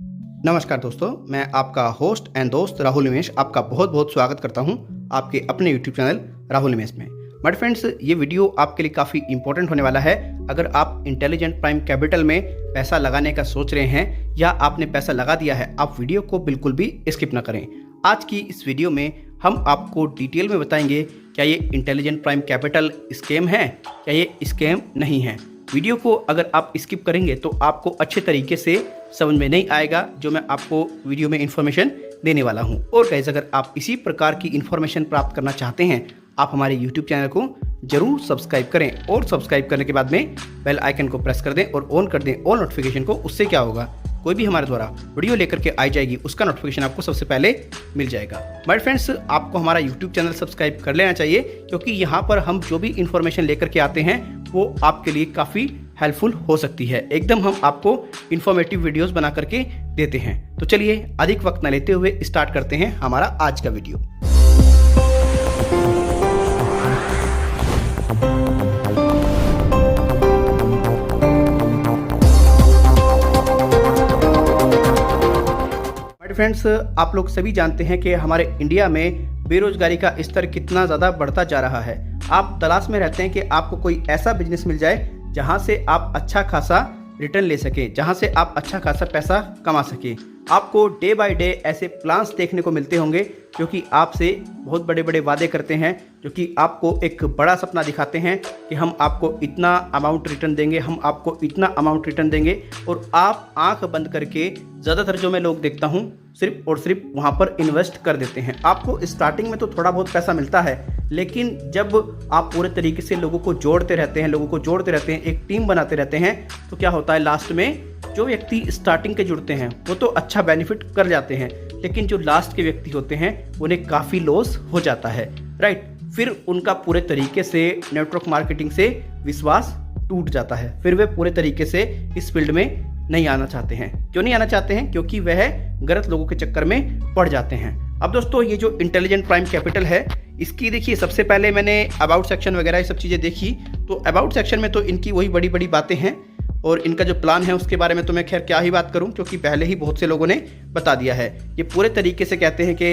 नमस्कार दोस्तों, मैं आपका होस्ट एंड दोस्त राहुल निमेश आपका बहुत बहुत स्वागत करता हूं आपके अपने यूट्यूब चैनल राहुल निमेश में। बट फ्रेंड्स, ये वीडियो आपके लिए काफ़ी इंपॉर्टेंट होने वाला है। अगर आप इंटेलिजेंट प्राइम कैपिटल में पैसा लगाने का सोच रहे हैं या आपने पैसा लगा दिया है, आप वीडियो को बिल्कुल भी स्किप ना करें। आज की इस वीडियो में हम आपको डिटेल में बताएंगे क्या ये इंटेलिजेंट प्राइम कैपिटल स्कैम है, क्या ये स्कैम नहीं है। वीडियो को अगर आप स्किप करेंगे तो आपको अच्छे तरीके से समझ में नहीं आएगा जो मैं आपको वीडियो में इन्फॉर्मेशन देने वाला हूं। और गाइस, अगर आप इसी प्रकार की इन्फॉर्मेशन प्राप्त करना चाहते हैं, आप हमारे यूट्यूब चैनल को जरूर सब्सक्राइब करें और सब्सक्राइब करने के बाद में बेल आइकन को प्रेस कर दें और ऑन कर दें ऑल नोटिफिकेशन को। उससे क्या होगा, कोई भी हमारे द्वारा वीडियो लेकर के आई जाएगी उसका नोटिफिकेशन आपको सबसे पहले मिल जाएगा। बट फ्रेंड्स, आपको हमारा यूट्यूब चैनल सब्सक्राइब कर लेना चाहिए, क्योंकि यहाँ पर हम जो भी इन्फॉर्मेशन लेकर के आते हैं वो आपके लिए काफ़ी हेल्पफुल हो सकती है। एकदम हम आपको इन्फॉर्मेटिव वीडियोस बना करके देते हैं। तो चलिए अधिक वक्त न लेते हुए स्टार्ट करते हैं हमारा आज का वीडियो। फ्रेंड्स, आप लोग सभी जानते हैं कि हमारे इंडिया में बेरोजगारी का स्तर कितना ज़्यादा बढ़ता जा रहा है। आप तलाश में रहते हैं कि आपको कोई ऐसा बिजनेस मिल जाए जहां से आप अच्छा खासा रिटर्न ले सकें, जहां से आप अच्छा खासा पैसा कमा सकें। आपको डे बाय डे ऐसे प्लान्स देखने को मिलते होंगे जो कि आपसे बहुत बड़े बड़े वादे करते हैं, जो कि आपको एक बड़ा सपना दिखाते हैं कि हम आपको इतना अमाउंट रिटर्न देंगे, हम आपको इतना अमाउंट रिटर्न देंगे। और आप आंख बंद करके, ज़्यादातर जो मैं लोग देखता हूँ, सिर्फ और सिर्फ वहाँ पर इन्वेस्ट कर देते हैं। आपको स्टार्टिंग में तो थोड़ा बहुत पैसा मिलता है, लेकिन जब आप पूरे तरीके से लोगों को जोड़ते रहते हैं, एक टीम बनाते रहते हैं, तो क्या होता है, लास्ट में जो व्यक्ति स्टार्टिंग के जुड़ते हैं वो तो अच्छा बेनिफिट कर जाते हैं, लेकिन जो लास्ट के व्यक्ति होते हैं उन्हें काफ़ी लॉस हो जाता है, राइट। फिर उनका पूरे तरीके से नेटवर्क मार्केटिंग से विश्वास टूट जाता है, फिर वे पूरे तरीके से इस फील्ड में नहीं आना चाहते हैं। क्यों नहीं आना चाहते हैं? क्योंकि वह गलत लोगों के चक्कर में पड़ जाते हैं। अब दोस्तों, ये जो इंटेलिजेंट प्राइम कैपिटल है, इसकी देखिए, सबसे पहले मैंने अबाउट सेक्शन वगैरह ये सब चीज़ें देखी, तो अबाउट सेक्शन में तो इनकी वही बड़ी बड़ी बातें हैं, और इनका जो प्लान है उसके बारे में तो मैं खैर क्या ही बात करूं, क्योंकि पहले ही बहुत से लोगों ने बता दिया है। ये पूरे तरीके से कहते हैं कि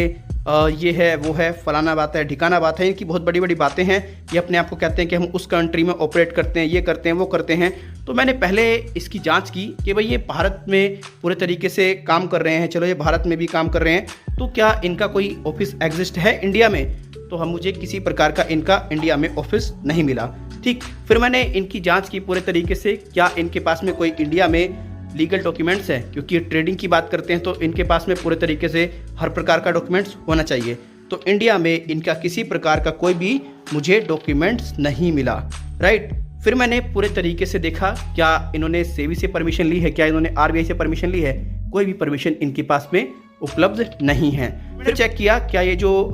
ये है, वो है, फलाना बात है, ठिकाना बात है। इनकी बहुत बड़ी बड़ी बातें हैं। ये अपने आप को कहते हैं कि हम उस कंट्री में ऑपरेट करते हैं, ये करते हैं, वो करते हैं। तो मैंने पहले इसकी जांच की कि भाई ये भारत में पूरे तरीके से काम कर रहे हैं, चलो ये भारत में भी काम कर रहे हैं, तो क्या इनका कोई ऑफिस एग्जिस्ट है इंडिया में? तो हम मुझे किसी प्रकार का इनका इंडिया में ऑफिस नहीं मिला। ठीक, फिर मैंने इनकी जांच की पूरे तरीके से, क्या इनके पास में कोई इंडिया में लीगल डॉक्यूमेंट्स है, क्योंकि ये ट्रेडिंग की बात करते हैं तो इनके पास में पूरे तरीके से हर प्रकार का डॉक्यूमेंट्स होना चाहिए। तो इंडिया में इनका किसी प्रकार का कोई भी मुझे डॉक्यूमेंट्स नहीं मिला, राइट। फिर मैंने पूरे तरीके से देखा, क्या इन्होंने सेबी से परमिशन ली है, क्या इन्होंने आरबीआई से परमिशन ली है? कोई भी परमिशन इनके पास में उपलब्ध नहीं है। फिर चेक किया, क्या ये जो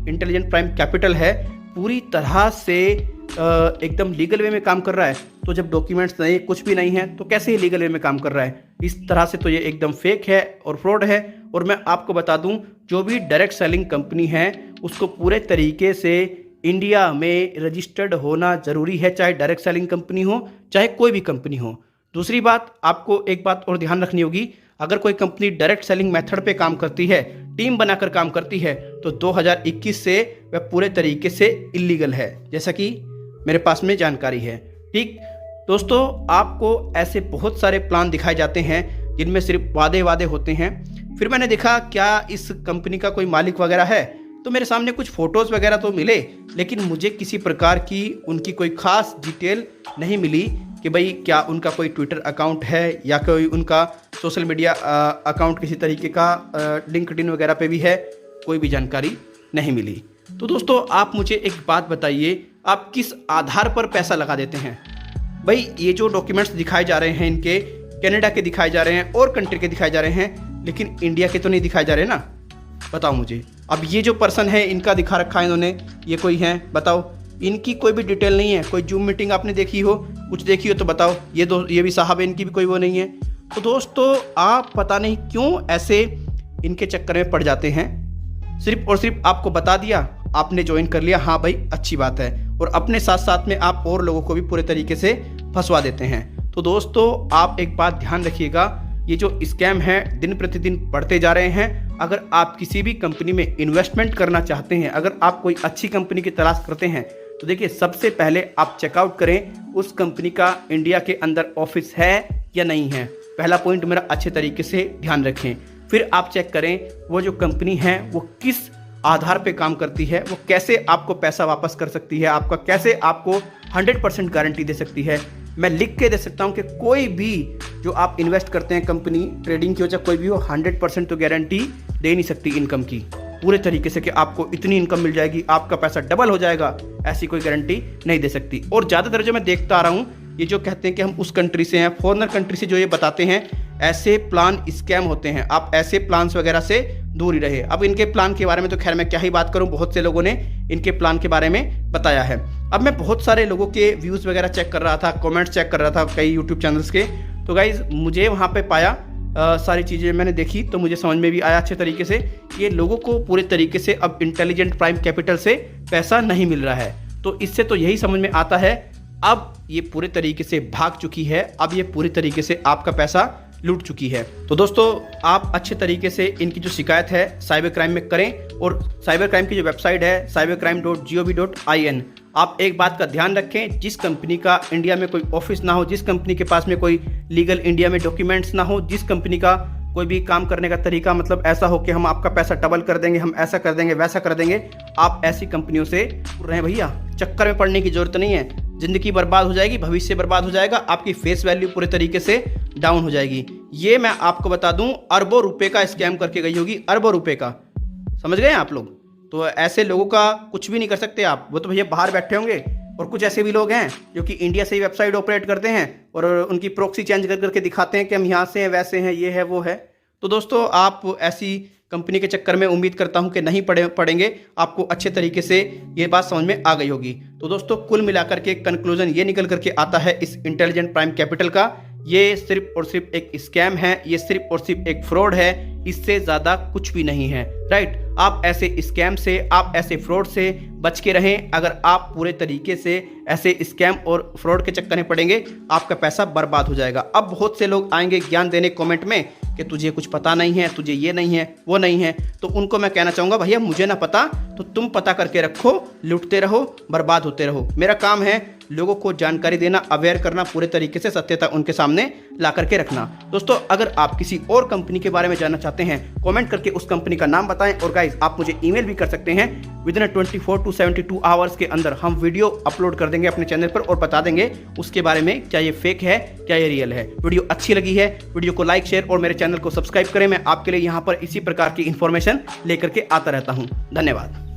इंटेलिजेंट प्राइम कैपिटल है पूरी तरह से एकदम लीगल वे में काम कर रहा है? तो जब डॉक्यूमेंट्स नहीं, कुछ भी नहीं है, तो कैसे ही लीगल वे में काम कर रहा है? इस तरह से तो ये एकदम फेक है और फ्रॉड है। और मैं आपको बता दूं, जो भी डायरेक्ट सेलिंग कंपनी है उसको पूरे तरीके से इंडिया में रजिस्टर्ड होना ज़रूरी है, चाहे डायरेक्ट सेलिंग कंपनी हो, चाहे कोई भी कंपनी हो। दूसरी बात, आपको एक बात और ध्यान रखनी होगी, अगर कोई कंपनी डायरेक्ट सेलिंग मेथड पे काम करती है, टीम बनाकर काम करती है, तो 2021 से वह पूरे तरीके से इलीगल है, जैसा कि मेरे पास में जानकारी है। ठीक दोस्तों, आपको ऐसे बहुत सारे प्लान दिखाए जाते हैं जिनमें सिर्फ वादे होते हैं। फिर मैंने देखा क्या इस कंपनी का कोई मालिक वगैरह है, तो मेरे सामने कुछ फ़ोटोज़ वगैरह तो मिले, लेकिन मुझे किसी प्रकार की उनकी कोई ख़ास डिटेल नहीं मिली कि भाई क्या उनका कोई ट्विटर अकाउंट है या कोई उनका सोशल मीडिया अकाउंट किसी तरीके का लिंक्डइन वगैरह पे भी है, कोई भी जानकारी नहीं मिली। तो दोस्तों, आप मुझे एक बात बताइए, आप किस आधार पर पैसा लगा देते हैं? भाई ये जो डॉक्यूमेंट्स दिखाए जा रहे हैं, इनके कनाडा के दिखाए जा रहे हैं और कंट्री के दिखाए जा रहे हैं, लेकिन इंडिया के तो नहीं दिखाए जा रहे ना? बताओ मुझे। अब ये जो पर्सन है, इनका दिखा रखा है इन्होंने, ये कोई है? बताओ। इनकी कोई भी डिटेल नहीं है। कोई जूम मीटिंग आपने देखी हो, कुछ देखी हो तो बताओ। ये भी साहब है, इनकी भी कोई वो नहीं है। तो दोस्तों, आप पता नहीं क्यों ऐसे इनके चक्कर में पड़ जाते हैं। सिर्फ और सिर्फ आपको बता दिया, आपने ज्वाइन कर लिया, हाँ भाई अच्छी बात है, और अपने साथ साथ में आप और लोगों को भी पूरे तरीके से फंसवा देते हैं। तो दोस्तों, आप एक बात ध्यान रखिएगा, ये जो स्कैम है दिन प्रतिदिन बढ़ते जा रहे हैं। अगर आप किसी भी कंपनी में इन्वेस्टमेंट करना चाहते हैं, अगर आप कोई अच्छी कंपनी की तलाश करते हैं, तो देखिए सबसे पहले आप चेकआउट करें उस कंपनी का इंडिया के अंदर ऑफिस है या नहीं है। पहला पॉइंट मेरा अच्छे तरीके से ध्यान रखें। फिर आप चेक करें वो जो कंपनी है वो किस आधार पे काम करती है, वो कैसे आपको पैसा वापस कर सकती है, आपका कैसे आपको 100% गारंटी दे सकती है। मैं लिख के दे सकता हूं कि कोई भी जो आप इन्वेस्ट करते हैं कंपनी ट्रेडिंग की वजह कोई भी हो 100% तो गारंटी दे नहीं सकती इनकम की पूरे तरीके से कि आपको इतनी इनकम मिल जाएगी, आपका पैसा डबल हो जाएगा, ऐसी कोई गारंटी नहीं दे सकती। और ज़्यादातर जो मैं देखता आ रहा हूँ ये जो कहते हैं कि हम उस कंट्री से हैं, फॉरेनर कंट्री से जो ये बताते हैं, ऐसे प्लान स्कैम होते हैं। आप ऐसे प्लान्स वगैरह से दूर ही रहे। अब इनके प्लान के बारे में तो खैर मैं क्या ही बात करूं, बहुत से लोगों ने इनके प्लान के बारे में बताया है। अब मैं बहुत सारे लोगों के व्यूज़ वगैरह चेक कर रहा था, कमेंट्स चेक कर रहा था कई यूट्यूब चैनल्स के, तो गाइज मुझे वहाँ पे पाया सारी चीज़ें मैंने देखी तो मुझे समझ में भी आया अच्छे तरीके से ये लोगों को पूरे तरीके से अब इंटेलिजेंट प्राइम कैपिटल से पैसा नहीं मिल रहा है। तो इससे तो यही समझ में आता है अब ये पूरे तरीके से भाग चुकी है, अब ये पूरी तरीके से आपका पैसा लूट चुकी है। तो दोस्तों आप अच्छे तरीके से इनकी जो शिकायत है साइबर क्राइम में करें। और साइबर क्राइम की जो वेबसाइट है cybercrime.gov.in, आप एक बात का ध्यान रखें, जिस कंपनी का इंडिया में कोई ऑफिस ना हो, जिस कंपनी के पास में कोई लीगल इंडिया में डॉक्यूमेंट्स ना हो, जिस कंपनी का कोई भी काम करने का तरीका मतलब ऐसा हो कि हम आपका पैसा डबल कर देंगे, हम ऐसा कर देंगे, वैसा कर देंगे, आप ऐसी कंपनियों से दूर रहें भैया। चक्कर में पड़ने की जरूरत नहीं है, जिंदगी बर्बाद हो जाएगी, भविष्य बर्बाद हो जाएगा, आपकी फेस वैल्यू पूरे तरीके से डाउन हो जाएगी। ये मैं आपको बता दूं अरबों रुपए का स्कैम करके गई होगी, अरबों रुपए का, समझ गए आप लोग। तो ऐसे लोगों का कुछ भी नहीं कर सकते आप, वो तो भैया बाहर बैठे होंगे। और कुछ ऐसे भी लोग हैं जो कि इंडिया से ही वेबसाइट ऑपरेट करते हैं और उनकी प्रॉक्सी चेंज कर करके दिखाते हैं कि हम यहाँ से हैं, वैसे हैं, ये है वो है। तो दोस्तों आप ऐसी कंपनी के चक्कर में उम्मीद करता हूं कि नहीं पड़ेंगे, आपको अच्छे तरीके से ये बात समझ में आ गई होगी। तो दोस्तों कुल मिलाकर के कंक्लूजन ये निकल करके आता है इस इंटेलिजेंट प्राइम कैपिटल का, ये सिर्फ और सिर्फ एक स्कैम है, ये सिर्फ और सिर्फ एक फ्रॉड है, इससे ज़्यादा कुछ भी नहीं है। राइट, आप ऐसे स्कैम से, आप ऐसे फ्रॉड से बच के रहें। अगर आप पूरे तरीके से ऐसे स्कैम और फ्रॉड के चक्कर में पड़ेंगे आपका पैसा बर्बाद हो जाएगा। अब बहुत से लोग आएंगे ज्ञान देने कमेंट में कि तुझे कुछ पता नहीं है, तुझे ये नहीं है, वो नहीं है। तो उनको मैं कहना चाहूँगा भैया मुझे ना पता तो तुम पता करके रखो, लूटते रहो, बर्बाद होते रहो। मेरा काम है लोगों को जानकारी देना, अवेयर करना, पूरे तरीके से सत्यता उनके सामने ला करके रखना। दोस्तों अगर आप किसी और कंपनी के बारे में जानना चाहते हैं कमेंट करके उस कंपनी का नाम बताएं। और गाइज आप मुझे ईमेल भी कर सकते हैं, विदिन 24 to 72 आवर्स के अंदर हम वीडियो अपलोड कर देंगे अपने चैनल पर और बता देंगे उसके बारे में क्या ये फेक है, क्या ये रियल है। वीडियो अच्छी लगी है वीडियो को लाइक, शेयर और मेरे चैनल को सब्सक्राइब करें। मैं आपके लिए यहाँ पर इसी प्रकार की इंफॉर्मेशन लेकर के आता रहता हूँ। धन्यवाद।